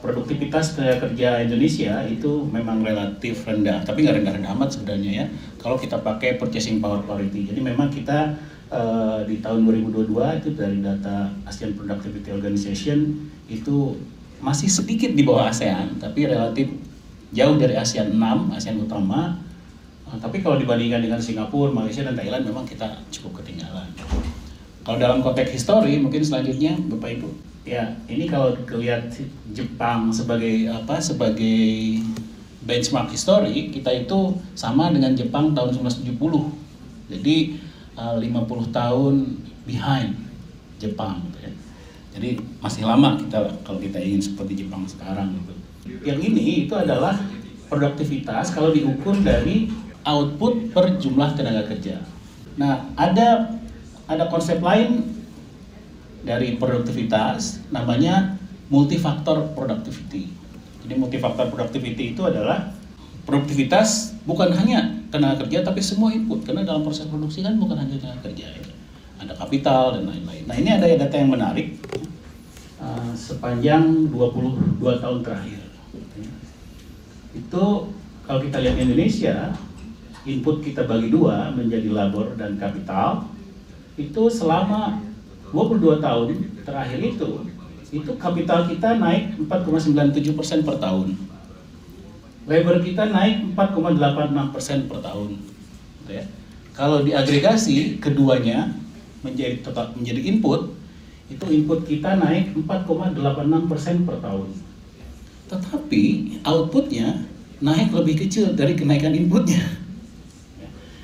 produktivitas tenaga kerja Indonesia itu memang relatif rendah, tapi nggak rendah-rendah amat sebenarnya ya. Kalau kita pakai purchasing power parity, jadi memang kita di tahun 2022 itu dari data ASEAN Productivity Organization itu masih sedikit di bawah ASEAN, tapi relatif jauh dari ASEAN 6, ASEAN utama. Tapi kalau dibandingkan dengan Singapura, Malaysia, dan Thailand memang kita cukup ketinggalan. Kalau dalam konteks histori, mungkin selanjutnya Bapak Ibu, ya ini kalau lihat Jepang sebagai benchmark histori, kita itu sama dengan Jepang tahun 1970. Jadi 50 tahun behind Jepang gitu ya. Jadi masih lama kita kalau kita ingin seperti Jepang sekarang gitu. Yang ini itu adalah produktivitas kalau diukur dari output per jumlah tenaga kerja. Nah, ada konsep lain dari produktivitas namanya multifaktor productivity. Jadi multifaktor productivity itu adalah produktivitas bukan hanya tenaga kerja tapi semua input, karena dalam proses produksi kan bukan hanya tenaga kerja ya. Ada kapital dan lain-lain. Nah, ini ada data yang menarik sepanjang 22 tahun terakhir. Itu kalau kita lihat Indonesia, input kita bagi dua menjadi labor dan kapital. Itu selama 22 tahun terakhir itu kapital kita naik 4,97% per tahun. Labor kita naik 4,86% per tahun. Gitu ya. Kalau diagregasi keduanya menjadi input, itu input kita naik 4,86% per tahun. Tetapi outputnya naik lebih kecil dari kenaikan inputnya.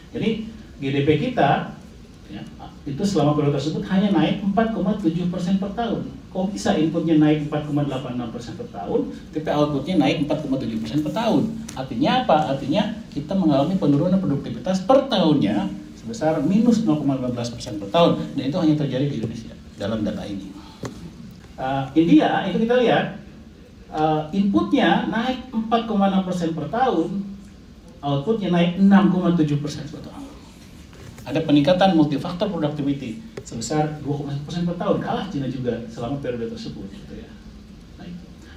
Jadi GDP kita ya, itu selama periode tersebut hanya naik 4,7% per tahun. Kok bisa inputnya naik 4,86% per tahun, tapi outputnya naik 4,7% per tahun? Artinya apa? Artinya kita mengalami penurunan produktivitas per tahunnya sebesar minus 0,15% per tahun. Dan itu hanya terjadi di Indonesia dalam data ini. India itu kita lihat inputnya naik 4,6% per tahun, outputnya naik 6,7% per tahun. Ada peningkatan multifaktor productivity sebesar 2,1% per tahun, kalah Cina juga selama periode tersebut. Gitu ya.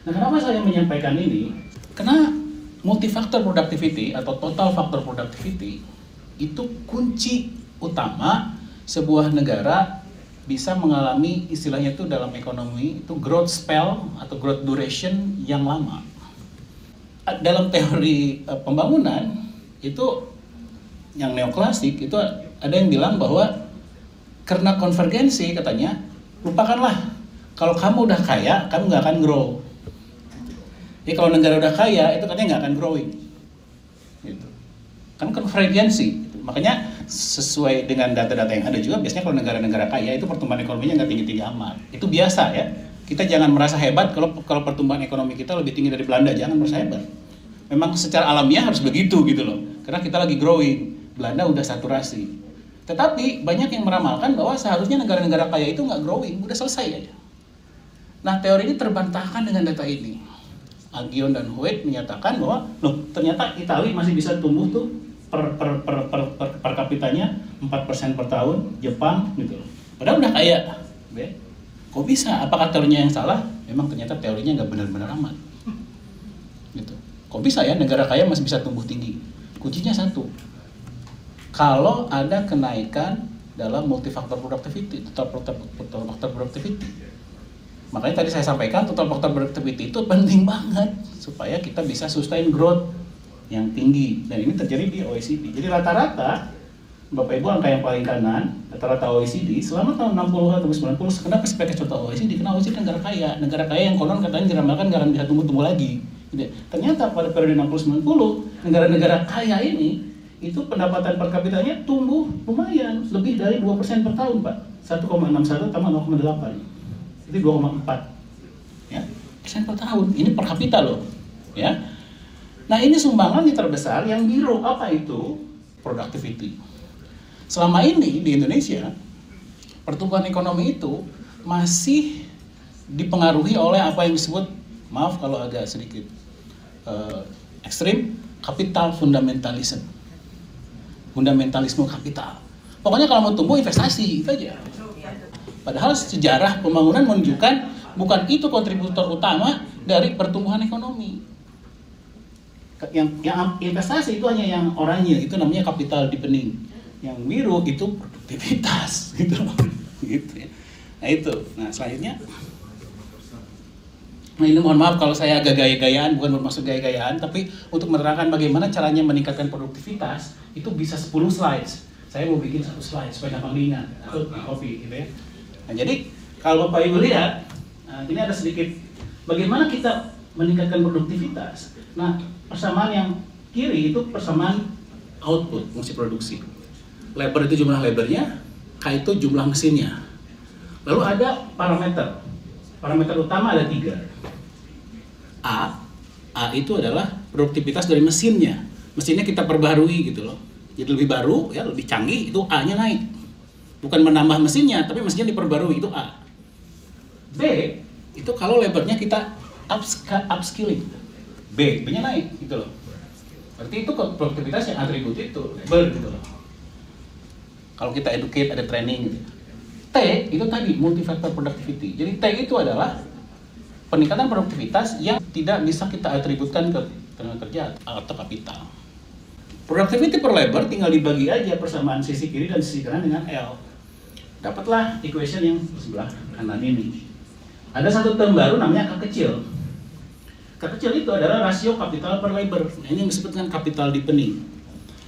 Nah, kenapa saya menyampaikan ini? Karena multifaktor productivity atau total factor productivity itu kunci utama sebuah negara bisa mengalami istilahnya itu dalam ekonomi itu growth spell atau growth duration yang lama. Dalam teori pembangunan itu yang neoklasik itu ada yang bilang bahwa karena konvergensi katanya, lupakanlah kalau kamu udah kaya, kamu nggak akan grow. Jadi kalau negara udah kaya, itu katanya nggak akan growing. Gitu. Kan konvergensi. Gitu. Makanya sesuai dengan data-data yang ada juga, biasanya kalau negara-negara kaya itu pertumbuhan ekonominya nggak tinggi-tinggi amat. Itu biasa ya. Kita jangan merasa hebat kalau pertumbuhan ekonomi kita lebih tinggi dari Belanda, jangan merasa hebat. Memang secara alamiah harus begitu gitu loh. Karena kita lagi growing. Belanda udah saturasi. Tetapi banyak yang meramalkan bahwa seharusnya negara-negara kaya itu nggak growing, udah selesai aja. Nah, teori ini terbantahkan dengan data ini. Agion dan Hoyt menyatakan bahwa loh, ternyata Italia masih bisa tumbuh tuh per kapitanya 4% per tahun, Jepang gitu loh. Padahal udah kaya. Kok bisa? Apakah teorinya yang salah? Memang ternyata teorinya nggak benar-benar amat. Gitu. Kok bisa ya negara kaya masih bisa tumbuh tinggi? Kuncinya satu. Kalau ada kenaikan dalam multifaktor productivity, total factor productivity. Makanya tadi saya sampaikan total factor productivity itu penting banget supaya kita bisa sustain growth yang tinggi. Dan ini terjadi di OECD. Jadi rata-rata, Bapak Ibu angka yang paling kanan, rata-rata OECD selama tahun 60 atau 90, kenapa sebagai contoh OECD? Karena OECD negara kaya yang konon katanya diramalkan nggak akan bisa tumbuh lagi. Jadi, ternyata pada periode 60-90, negara-negara kaya ini itu pendapatan per kapitanya tumbuh lumayan, lebih dari 2% per tahun, Pak. 1,61 tambah 0,8. Itu 2,4. Ya, persen per tahun. Ini per kapita loh. Ya. Nah, ini sumbangan yang terbesar yang biru. Apa itu? Productivity. Selama ini di Indonesia, pertumbuhan ekonomi itu masih dipengaruhi oleh apa yang disebut, maaf kalau agak sedikit ekstrim, capital fundamentalism. Fundamentalisme kapital. Pokoknya kalau mau tumbuh investasi, itu aja. Padahal sejarah pembangunan menunjukkan bukan itu kontributor utama dari pertumbuhan ekonomi. Yang investasi itu hanya yang oranye, itu namanya capital deepening. Yang biru itu produktivitas, gitu loh. Gitu ya. Nah itu, nah selanjutnya. Nah ini mohon maaf kalau saya agak gaya-gayaan, bukan bermaksud gaya-gayaan, tapi untuk menerangkan bagaimana caranya meningkatkan produktivitas, itu bisa 10 slides. Saya mau bikin 1 slide supaya gampang diingat, atau copy gitu ya. Nah jadi, kalau Bapak Ibu lihat, nah, ini ada sedikit bagaimana kita meningkatkan produktivitas. Nah, persamaan yang kiri itu persamaan output, fungsi produksi. Labor itu jumlah labornya, K itu jumlah mesinnya. Lalu ada parameter. Parameter utama ada 3. A itu adalah produktivitas dari mesinnya. Mesinnya kita perbarui gitu loh. Jadi lebih baru, ya lebih canggih, itu A-nya naik. Bukan menambah mesinnya, tapi mesinnya diperbarui, itu A. B itu kalau labornya kita upskilling. B-nya naik gitu loh. Berarti itu produktivitas yang atribut itu, labor gitu loh. Kalau kita educate ada training gitu. T itu tadi multi-factor productivity. Jadi T itu adalah peningkatan produktivitas yang tidak bisa kita atributkan ke tenaga kerja atau kapital. Productivity per labor tinggal dibagi aja persamaan sisi kiri dan sisi kanan dengan L. Dapatlah equation yang sebelah kanan ini. Ada satu term baru namanya K kecil. K kecil itu adalah rasio kapital per labor. Nah, ini yang disebut dengan capital deepening.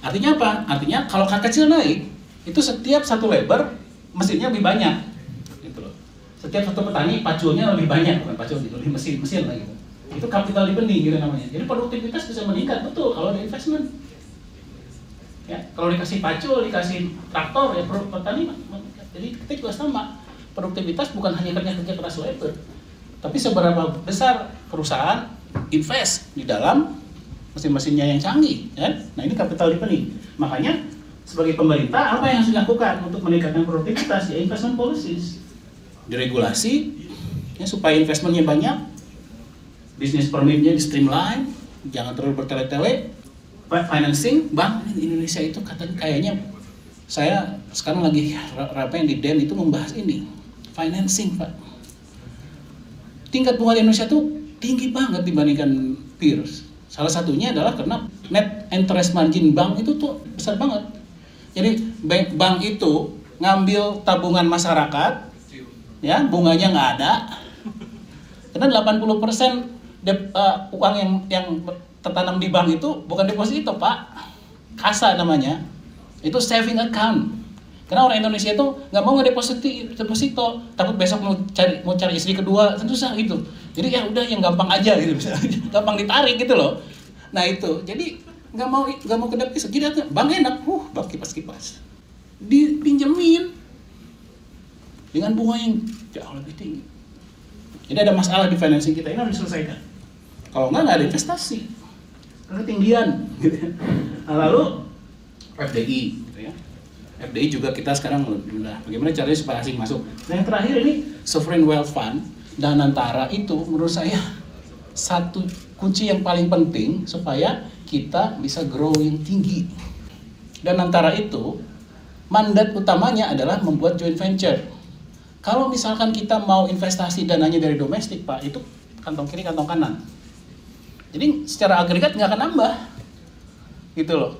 Artinya apa? Artinya kalau K kecil naik, itu setiap satu labor mesinnya lebih banyak. Gitu loh. Setiap satu petani pacunya lebih banyak, bukan pacu, lebih mesin lah gitu. Itu capital deepening gitu namanya. Jadi produktivitas bisa meningkat betul kalau ada investment. Ya, kalau dikasih pacu, dikasih traktor ya petani. Jadi kita juga sama. Produktivitas bukan hanya kerja keras labor, tapi seberapa besar perusahaan invest di dalam mesin-mesinnya yang canggih, ya? Nah ini capital deepening. Makanya sebagai pemerintah apa yang harus dilakukan untuk meningkatkan produktivitas? Ya investment policies, diregulasi, ya, supaya investmentnya banyak, bisnis permitnya di streamline, jangan terlalu bertele-tele, financing, bank di Indonesia itu kayaknya saya sekarang lagi rapain di DEN itu membahas ini, financing Pak. Tingkat bunga di Indonesia tuh tinggi banget dibandingkan peers. Salah satunya adalah karena net interest margin bank itu tuh besar banget. Jadi bank itu ngambil tabungan masyarakat, ya bunganya nggak ada. Karena 80% uang yang tertanam di bank itu bukan deposito Pak, kasa namanya. Itu saving account. Karena orang Indonesia itu nggak mau deposito, takut besok mau cari istri kedua, tentu susah gitu. Jadi ya udah yang gampang aja gitu, gampang ditarik gitu loh. Nah itu, jadi nggak mau ke deposito. Jadi bank enak, bank kipas-kipas, dipinjemin dengan bunga yang jauh lebih tinggi. Jadi ada masalah di financing kita, ini harus diselesaikan. Kalau nggak ada investasi, ketinggian. Gitu. Nah, lalu FDI, gitu ya. FDI juga kita sekarang udah bagaimana caranya supaya asing masuk. Dan yang terakhir ini sovereign wealth fund, Danantara itu menurut saya satu kunci yang paling penting supaya kita bisa grow yang tinggi. Danantara itu mandat utamanya adalah membuat joint venture. Kalau misalkan kita mau investasi dananya dari domestik Pak, itu kantong kiri kantong kanan. Jadi secara agregat nggak akan nambah, gitu loh.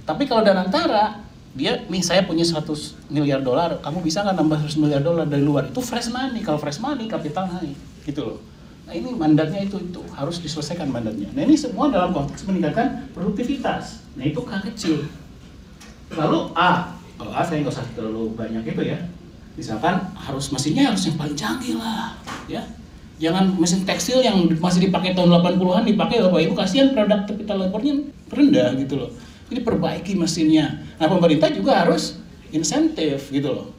Tapi kalau Danantara, dia nih saya punya 100 miliar dolar, kamu bisa nggak nambah 100 miliar dolar dari luar? Itu fresh money. Kalau fresh money kapital naik, gitu loh. Nah ini mandatnya itu harus diselesaikan mandatnya. Nah ini semua dalam konteks meningkatkan produktivitas. Nah itu K kecil. Lalu A, kalau A saya nggak usah terlalu banyak itu ya. Misalkan mesinnya harus yang paling canggih lah, ya. Jangan mesin tekstil yang masih dipakai tahun 80-an dipakai Bapak Ibu, kasihan produk capital labornya rendah gitu loh. Jadi perbaiki mesinnya. Nah pemerintah juga harus insentif gitu loh.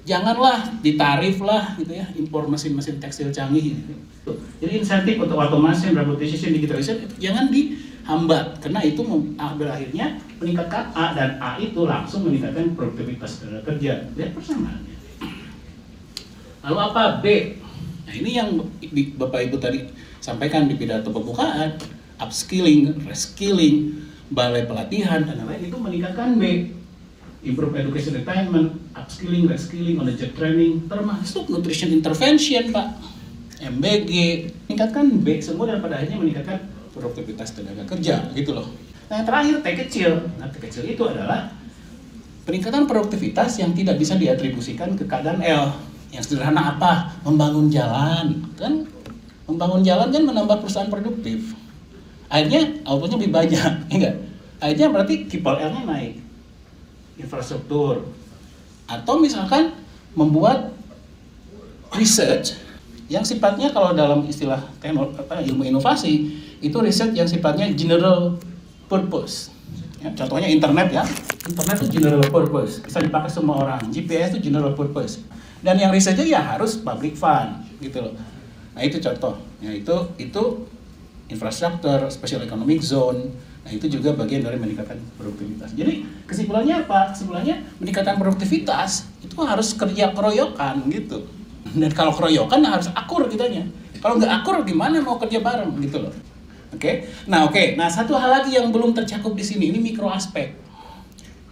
Janganlah ditarif lah gitu ya, impor mesin-mesin tekstil canggih gitu. Jadi insentif untuk automation, robotization, digitalization jangan dihambat, karena itu berakhirnya meningkatkan A, dan A itu langsung meningkatkan produktivitas tenaga kerja. Lihat persamaannya. Lalu apa B? Nah ini yang Bapak Ibu tadi sampaikan di pidato pembukaan, upskilling, reskilling, balai pelatihan dan lain-lain itu meningkatkan B. Improve education attainment, upskilling, reskilling, on the job training, termasuk nutrition intervention Pak. MBG, meningkatkan B semua dan pada akhirnya meningkatkan produktivitas tenaga kerja gitu loh. Nah yang terakhir T kecil. Nah T kecil itu adalah peningkatan produktivitas yang tidak bisa diatribusikan ke keadaan L. Yang sederhana apa? Membangun jalan kan? Membangun jalan kan menambah perusahaan produktif. Akhirnya outputnya lebih banyak, ya enggak? Akhirnya berarti kipol L-nya naik. Infrastruktur. Atau misalkan membuat research yang sifatnya kalau dalam istilah ilmu inovasi itu riset yang sifatnya general purpose. Ya, contohnya internet ya, internet itu general purpose, bisa dipakai semua orang. GPS itu general purpose. Dan yang risetnya ya harus public fund gitu loh. Nah itu contoh. Ya, itu infrastruktur, special economic zone. Nah itu juga bagian dari meningkatkan produktivitas. Jadi kesimpulannya apa? Kesimpulannya meningkatkan produktivitas itu harus kerja keroyokan gitu. Dan kalau keroyokan harus akur kitanya. Kalau nggak akur gimana mau kerja bareng gitu loh. Oke. Nah satu hal lagi yang belum tercakup di sini, ini mikro aspek.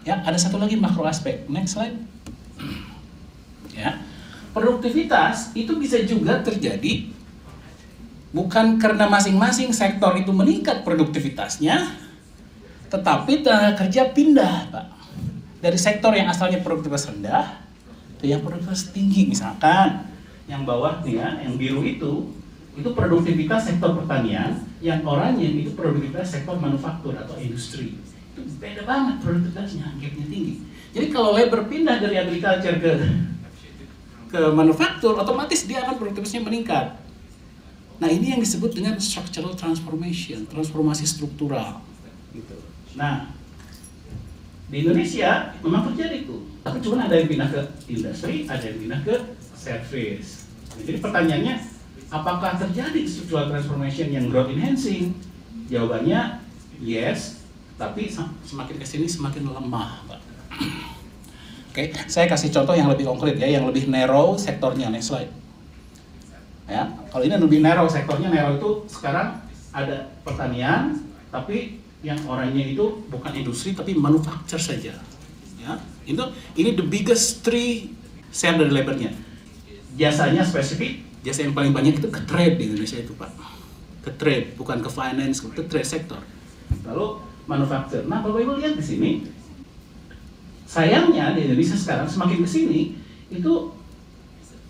Ya, ada satu lagi makro aspek. Next slide. Ya. Produktivitas itu bisa juga terjadi bukan karena masing-masing sektor itu meningkat produktivitasnya, tetapi tenaga kerja pindah, Pak. Dari sektor yang asalnya produktivitas rendah ke yang produktivitas tinggi. Misalkan yang bawah nih ya, yang biru itu produktivitas sektor pertanian, yang oranye itu produktivitas sektor manufaktur atau industri. Itu beda banget produktivitasnya, gapnya tinggi. Jadi kalau labor pindah dari agriculture ke manufaktur, otomatis dia akan produktivitasnya meningkat. Nah ini yang disebut dengan structural transformation, transformasi struktural. Gitu. Nah di Indonesia memang terjadi itu, tapi cuma ada yang pindah ke industri, ada yang pindah ke service. Jadi pertanyaannya, apakah terjadi structural transformation yang growth enhancing? Jawabannya yes, tapi semakin kesini semakin lemah, Pak. Oke, saya kasih contoh yang lebih konkret ya, yang lebih narrow sektornya. Next slide. Ya, kalau ini lebih narrow sektornya, narrow itu sekarang ada pertanian, tapi yang orangnya itu bukan industri tapi manufacture saja. Ya, ini the biggest three share dari labornya. Jasanya spesifik, jasa yang paling banyak itu ke trade di Indonesia itu Pak. Ke trade, bukan ke finance, ke trade sektor. Lalu manufacture. Nah, Bapak Ibu lihat di sini, sayangnya di Indonesia sekarang semakin ke sini itu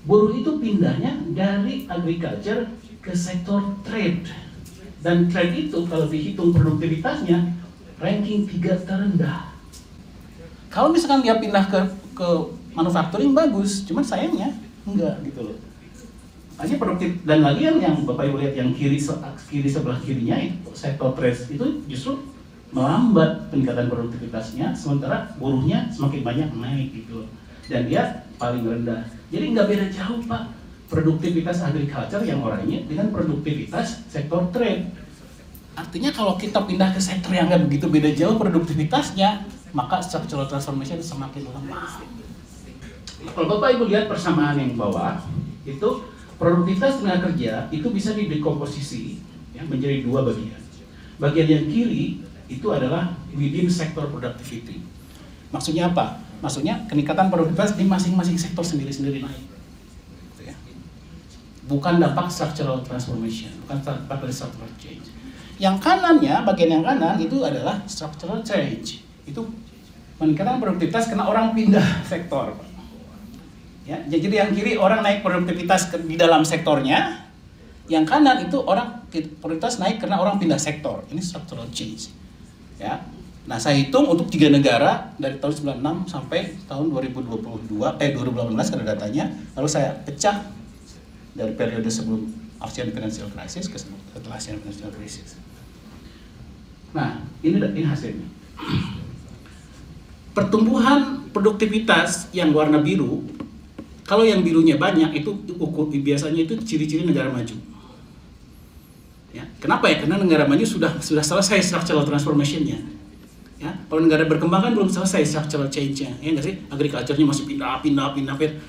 buruh itu pindahnya dari agriculture ke sektor trade. Dan trade itu kalau dihitung produktivitasnya ranking 3 terendah. Kalau misalkan dia pindah ke manufacturing bagus, cuman sayangnya enggak gitu loh. Hanya produktif, dan lagi yang Bapak Ibu lihat yang kiri sebelah kirinya itu sektor trade itu justru melambat peningkatan produktivitasnya, sementara buruhnya semakin banyak naik gitu loh. Dan dia paling rendah. Jadi nggak beda jauh Pak, produktivitas agriculture yang orangnya dengan produktivitas sektor trade. Artinya kalau kita pindah ke sektor yang nggak begitu beda jauh produktivitasnya, maka structural transformation semakin lemah. Kalau Bapak Ibu lihat persamaan yang bawah, itu produktivitas tenaga kerja itu bisa didekomposisi ya, menjadi 2 bagian. Bagian yang kiri itu adalah within sector productivity. Maksudnya apa? Maksudnya peningkatan produktivitas di masing-masing sektor sendiri-sendiri naik. Ya. Bukan dampak structural transformation, bukan dampak dari structural change. Yang kanannya, bagian yang kanan itu adalah structural change. Itu peningkatan produktivitas karena orang pindah sektor. Ya, jadi yang kiri orang naik produktivitas di dalam sektornya, yang kanan itu orang produktivitas naik karena orang pindah sektor. Ini structural change. Ya. Nah, saya hitung untuk 3 negara dari tahun 96 sampai tahun 2018 ada datanya, lalu saya pecah dari periode sebelum Asian Financial Crisis ke setelah Asian Financial Crisis. Nah, ini hasilnya. Pertumbuhan produktivitas yang warna biru, kalau yang birunya banyak itu biasanya itu ciri-ciri negara maju. Ya, kenapa ya? Karena negara maju sudah selesai structural transformation-nya. Ya, kalau negara berkembang kan belum selesai structural change-nya, ya nggak sih? Agriculture-nya masih pindah.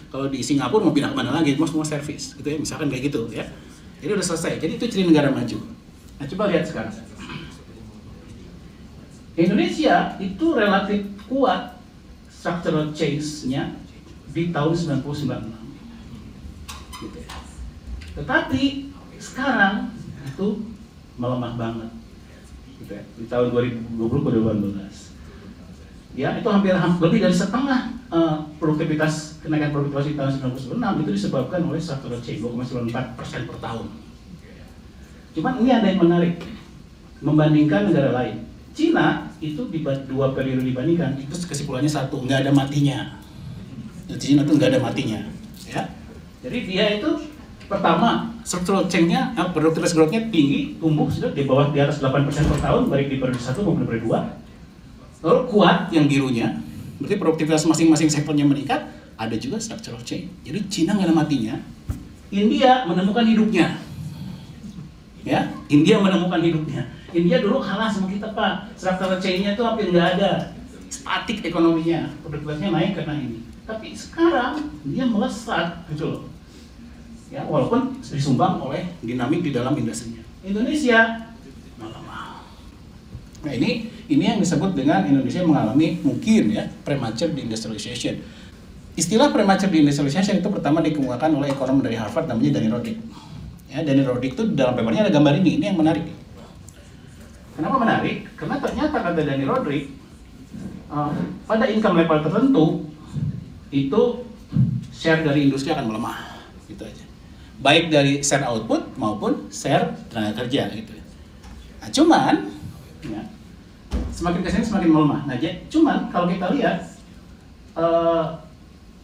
Kalau di Singapura mau pindah kemana lagi? Mau semua service, gitu ya, misalkan kayak gitu, ya. Jadi udah selesai. Jadi itu ciri negara maju. Nah, coba lihat sekarang. Indonesia itu relatif kuat structural change-nya di tahun 1996. Gitu ya. Tetapi sekarang itu melemah banget, gitu ya, di tahun 2020 ke 2018. Ya, itu hampir lebih dari setengah kenaikan produktivitas di tahun 1996 itu disebabkan oleh structural change 2,94% per tahun. Cuman ini ada yang menarik, membandingkan negara lain. Cina itu di 2 periode dibandingkan, itu kesimpulannya satu, nggak ada matinya. Di Cina itu nggak ada matinya, ya. Jadi dia itu pertama structural change-nya, produktivitas growth-nya tinggi, tumbuh sudah di bawah di atas 8% per tahun, baik di periode 1 maupun periode 2. Lalu kuat yang birunya, berarti produktivitas masing-masing sektornya meningkat, ada juga structural change. Jadi Cina nggak ada matinya, India menemukan hidupnya. Ya, India menemukan hidupnya. India dulu kalah sama kita, Pak. Structural change-nya itu hampir nggak ada. Statik ekonominya, produktivitasnya naik karena ini. Tapi sekarang dia melesat, gitu loh. Ya, walaupun disumbang oleh dinamik di dalam industrinya. Indonesia melemah. Nah, ini yang disebut dengan Indonesia mengalami mungkin ya premature deindustrialization. Istilah premature deindustrialization itu pertama dikemukakan oleh ekonom dari Harvard namanya Danny Rodrik. Ya, Danny Rodrik itu dalam papernya ada gambar ini yang menarik. Kenapa menarik? Karena ternyata kata Danny Rodrik, pada income level tertentu itu share dari industri akan melemah, gitu aja. Baik dari share output maupun share tenaga kerja, gitu. Nah, cuman ya, semakin kesini semakin melemah. Nah, cuman kalau kita lihat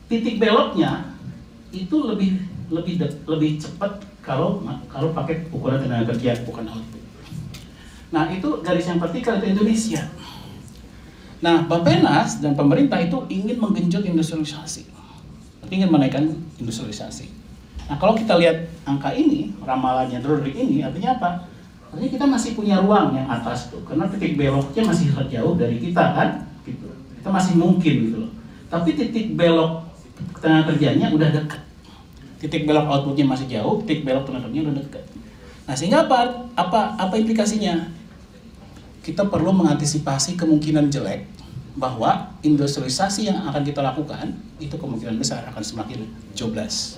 titik beloknya itu lebih cepat kalau pakai ukuran tenaga kerja bukan output. Nah, itu garis yang vertikal itu Indonesia. Nah, Bappenas dan pemerintah itu ingin menggenjot industrialisasi, ingin menaikkan industrialisasi. Nah, kalau kita lihat angka ini, ramalannya Rodrik ini artinya apa? Artinya kita masih punya ruang yang atas tuh, karena titik beloknya masih jauh dari kita kan, gitu. Kita masih mungkin gitu loh. Tapi titik belok tenaga kerjanya udah dekat. Titik belok outputnya masih jauh, titik belok tenaga kerjanya udah dekat. Nah, sehingga apa implikasinya? Kita perlu mengantisipasi kemungkinan jelek bahwa industrialisasi yang akan kita lakukan itu kemungkinan besar akan semakin jobless.